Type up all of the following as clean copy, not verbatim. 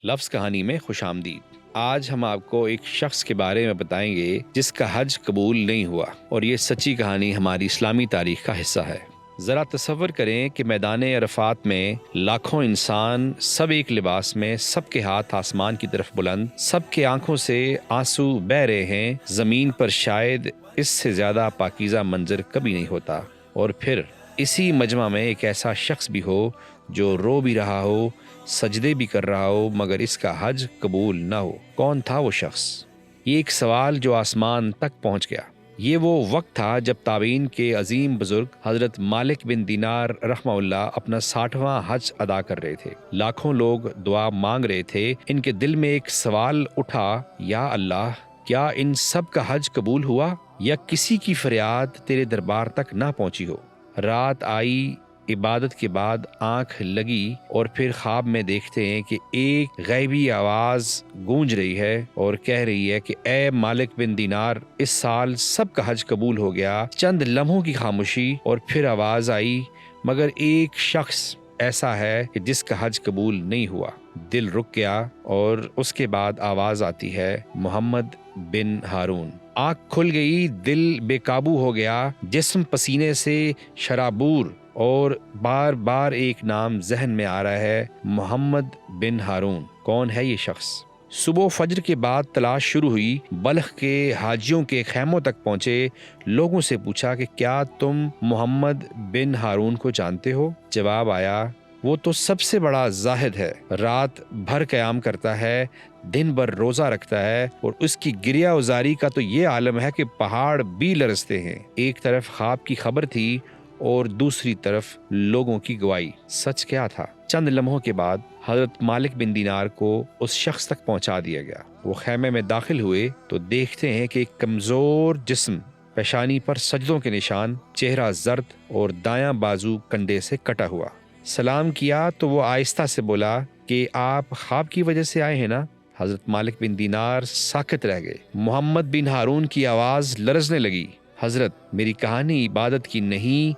لفظ کہانی میں خوش آمدید۔ آج ہم آپ کو ایک شخص کے بارے میں بتائیں گے جس کا حج قبول نہیں ہوا، اور یہ سچی کہانی ہماری اسلامی تاریخ کا حصہ ہے۔ ذرا تصور کریں کہ میدان عرفات میں لاکھوں انسان، سب ایک لباس میں، سب کے ہاتھ آسمان کی طرف بلند، سب کے آنکھوں سے آنسو بہہ رہے ہیں۔ زمین پر شاید اس سے زیادہ پاکیزہ منظر کبھی نہیں ہوتا، اور پھر اسی مجمع میں ایک ایسا شخص بھی ہو جو رو بھی رہا ہو، سجدے بھی کر رہا ہو، مگر اس کا حج قبول نہ ہو۔ کون تھا وہ شخص؟ یہ ایک سوال جو آسمان تک پہنچ گیا۔ یہ وہ وقت تھا جب تابعین کے عظیم بزرگ حضرت مالک بن دینار رحمہ اللہ اپنا 60واں حج ادا کر رہے تھے۔ لاکھوں لوگ دعا مانگ رہے تھے۔ ان کے دل میں ایک سوال اٹھا، یا اللہ، کیا ان سب کا حج قبول ہوا، یا کسی کی فریاد تیرے دربار تک نہ پہنچی ہو؟ رات آئی، عبادت کے بعد آنکھ لگی، اور پھر خواب میں دیکھتے ہیں کہ ایک غیبی آواز گونج رہی ہے اور کہہ رہی ہے کہ اے مالک بن دینار، اس سال سب کا حج قبول ہو گیا۔ چند لمحوں کی خاموشی، اور پھر آواز آئی، مگر ایک شخص ایسا ہے کہ جس کا حج قبول نہیں ہوا۔ دل رک گیا، اور اس کے بعد آواز آتی ہے، محمد بن ہارون۔ آنکھ کھل گئی، دل بے قابو ہو گیا، جسم پسینے سے شرابور، اور بار بار ایک نام ذہن میں آ رہا ہے، محمد بن ہارون۔ کون ہے یہ شخص؟ صبح فجر کے بعد تلاش شروع ہوئی، بلخ کے حاجیوں کے خیموں تک پہنچے، لوگوں سے پوچھا کہ کیا تم محمد بن ہارون کو جانتے ہو؟ جواب آیا، وہ تو سب سے بڑا زاہد ہے، رات بھر قیام کرتا ہے، دن بھر روزہ رکھتا ہے، اور اس کی گریہ ازاری کا تو یہ عالم ہے کہ پہاڑ بھی لرزتے ہیں۔ ایک طرف خواب کی خبر تھی اور دوسری طرف لوگوں کی گواہی۔ سچ کیا تھا؟ چند لمحوں کے بعد حضرت مالک بن دینار کو اس شخص تک پہنچا دیا گیا۔ وہ خیمے میں داخل ہوئے تو دیکھتے ہیں کہ ایک کمزور جسم، پیشانی پر سجدوں کے نشان، چہرہ زرد اور دایاں بازو کنڈے سے کٹا ہوا۔ سلام کیا تو وہ آہستہ سے بولا کہ آپ خواب کی وجہ سے آئے ہیں نا؟ حضرت مالک بن دینار ساکت رہ گئے۔ محمد بن ہارون کی آواز لرزنے لگی، حضرت، میری کہانی عبادت کی نہیں،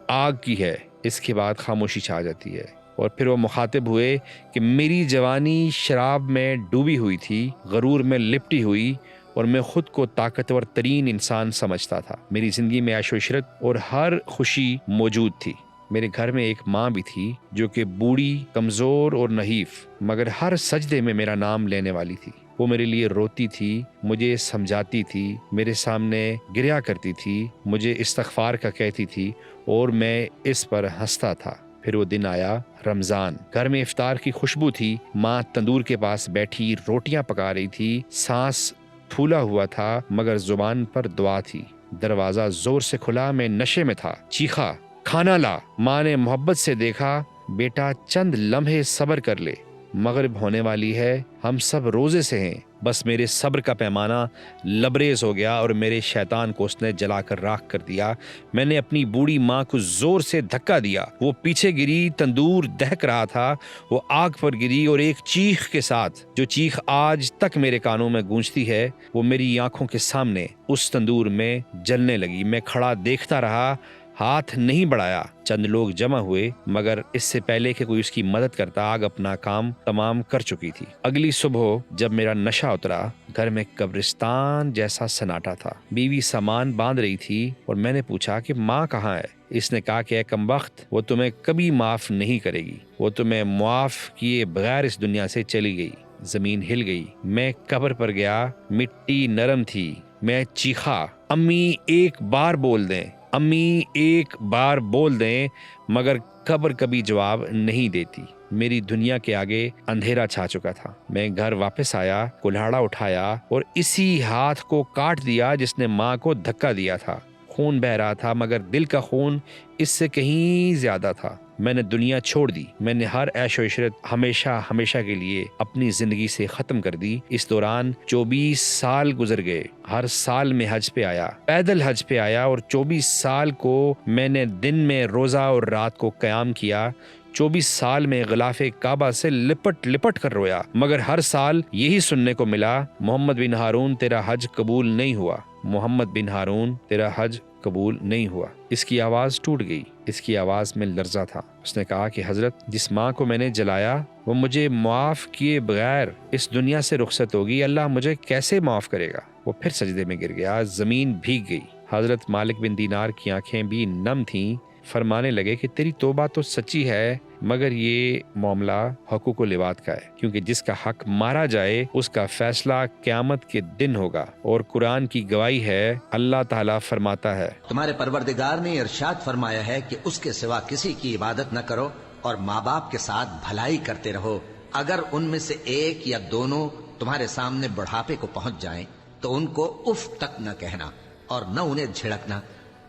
آگ کی ہے۔ اس کے بعد خاموشی چھا جاتی ہے، اور پھر وہ مخاطب ہوئے کہ میری جوانی شراب میں ڈوبی ہوئی تھی، غرور میں لپٹی ہوئی، اور میں خود کو طاقتور ترین انسان سمجھتا تھا۔ میری زندگی میں عیش و عشرت اور ہر خوشی موجود تھی۔ میرے گھر میں ایک ماں بھی تھی جو کہ بوڑھی، کمزور اور نحیف، مگر ہر سجدے میں میرا نام لینے والی تھی۔ وہ میرے لیے روتی تھی، مجھے سمجھاتی تھی، میرے سامنے گریا کرتی تھی، مجھے استغفار کا کہتی تھی، اور میں اس پر ہنستا تھا۔ پھر وہ دن آیا، رمضان۔ گھر میں افطار کی خوشبو تھی، ماں تندور کے پاس بیٹھی روٹیاں پکا رہی تھی، سانس پھولا ہوا تھا مگر زبان پر دعا تھی۔ دروازہ زور سے کھلا، میں نشے میں تھا، چیخا، کھانا لا۔ ماں نے محبت سے دیکھا، بیٹا چند لمحے صبر کر لے، مغرب ہونے والی ہے، ہم سب روزے سے ہیں۔ بس میرے صبر کا پیمانہ لبریز ہو گیا، اور میرے شیطان کو اس نے جلا کر راکھ کر دیا۔ میں نے اپنی بوڑھی ماں کو زور سے دھکا دیا، وہ پیچھے گری، تندور دہک رہا تھا، وہ آگ پر گری، اور ایک چیخ کے ساتھ، جو چیخ آج تک میرے کانوں میں گونجتی ہے، وہ میری آنکھوں کے سامنے اس تندور میں جلنے لگی۔ میں کھڑا دیکھتا رہا، ہاتھ نہیں بڑھایا۔ چند لوگ جمع ہوئے، مگر اس سے پہلے کہ کوئی اس کی مدد کرتا، آگ اپنا کام تمام کر چکی تھی۔ اگلی صبح جب میرا نشہ اترا، گھر میں قبرستان جیسا سناٹا تھا۔ بیوی سامان باندھ رہی تھی، اور میں نے پوچھا کہ ماں کہاں ہے؟ اس نے کہا کہ اے کمبخت، وہ تمہیں کبھی معاف نہیں کرے گی، وہ تمہیں معاف کیے بغیر اس دنیا سے چلی گئی۔ زمین ہل گئی، میں قبر پر گیا، مٹی نرم تھی۔ میں چیخا، امی ایک بار بول دیں، امی ایک بار بول دیں، مگر قبر کبھی جواب نہیں دیتی۔ میری دنیا کے آگے اندھیرا چھا چکا تھا۔ میں گھر واپس آیا، کلہاڑا اٹھایا، اور اسی ہاتھ کو کاٹ دیا جس نے ماں کو دھکا دیا تھا۔ خون بہ رہا تھا، مگر دل کا خون اس سے کہیں زیادہ تھا۔ میں نے دنیا چھوڑ دی، میں نے ہر عیش و عشرت ہمیشہ ہمیشہ کے لیے اپنی زندگی سے ختم کر دی۔ اس دوران 24 سال گزر گئے۔ ہر سال میں حج پہ آیا، پیدل حج پہ آیا، اور 24 سال کو میں نے دن میں روزہ اور رات کو قیام کیا۔ 24 سال میں غلاف کعبہ سے لپٹ لپٹ کر رویا، مگر ہر سال یہی سننے کو ملا، محمد بن ہارون تیرا حج قبول نہیں ہوا، محمد بن ہارون تیرا حج قبول نہیں ہوا۔ اس کی آواز ٹوٹ گئی، اس کی آواز میں لرزہ تھا۔ اس نے کہا کہ حضرت، جس ماں کو میں نے جلایا وہ مجھے معاف کیے بغیر اس دنیا سے رخصت ہوگی، اللہ مجھے کیسے معاف کرے گا؟ وہ پھر سجدے میں گر گیا، زمین بھیگ گئی۔ حضرت مالک بن دینار کی آنکھیں بھی نم تھیں، فرمانے لگے کہ تیری توبہ تو سچی ہے، مگر یہ معاملہ حقوق و لباد کا ہے، کیونکہ جس کا حق مارا جائے اس کا فیصلہ قیامت کے دن ہوگا۔ اور قرآن کی گواہی ہے، اللہ تعالیٰ فرماتا ہے، تمہارے پروردگار نے ارشاد فرمایا ہے کہ اس کے سوا کسی کی عبادت نہ کرو اور ماں باپ کے ساتھ بھلائی کرتے رہو۔ اگر ان میں سے ایک یا دونوں تمہارے سامنے بڑھاپے کو پہنچ جائیں تو ان کو اف تک نہ کہنا اور نہ انہیں جھڑکنا،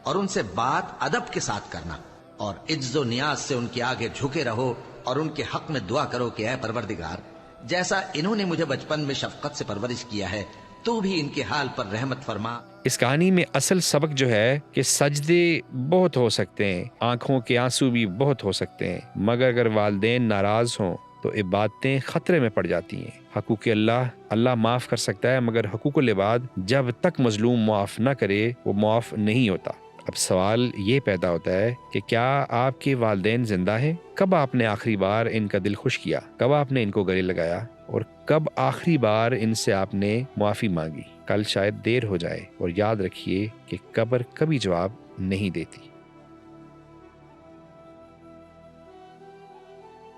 اور ان سے بات ادب کے ساتھ کرنا، اور عجز و نیاز سے ان کے آگے جھکے رہو اور ان کے حق میں دعا کرو کہ اے پروردگار، جیسا انہوں نے مجھے بچپن میں شفقت سے پرورش کیا ہے تو بھی ان کے حال پر رحمت فرما۔ اس کہانی میں اصل سبق جو ہے کہ سجدے بہت ہو سکتے ہیں، آنکھوں کے آنسو بھی بہت ہو سکتے ہیں، مگر اگر والدین ناراض ہوں تو عبادتیں خطرے میں پڑ جاتی ہیں۔ حقوق اللہ معاف کر سکتا ہے، مگر حقوق العباد جب تک مظلوم معاف نہ کرے وہ معاف نہیں ہوتا۔ اب سوال یہ پیدا ہوتا ہے کہ کیا آپ کے والدین زندہ ہیں؟ کب آپ نے آخری بار ان کا دل خوش کیا؟ کب آپ نے ان کو گلے لگایا؟ اور کب آخری بار ان سے آپ نے معافی مانگی؟ کل شاید دیر ہو جائے، اور یاد رکھیے کہ قبر کبھی جواب نہیں دیتی۔